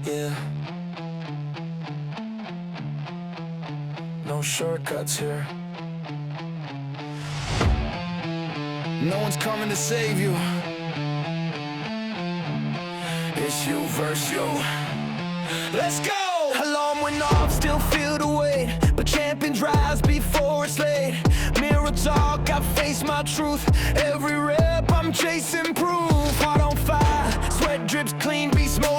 Yeah. No shortcuts here. No one's coming to save you. It's you versus you. Let's go! Alarm went off, still feel the weight, but champions rise before it's late. Mirror talk, I face my truth. Every rep I'm chasing proof. Heart on fire, sweat drips clean, beast mode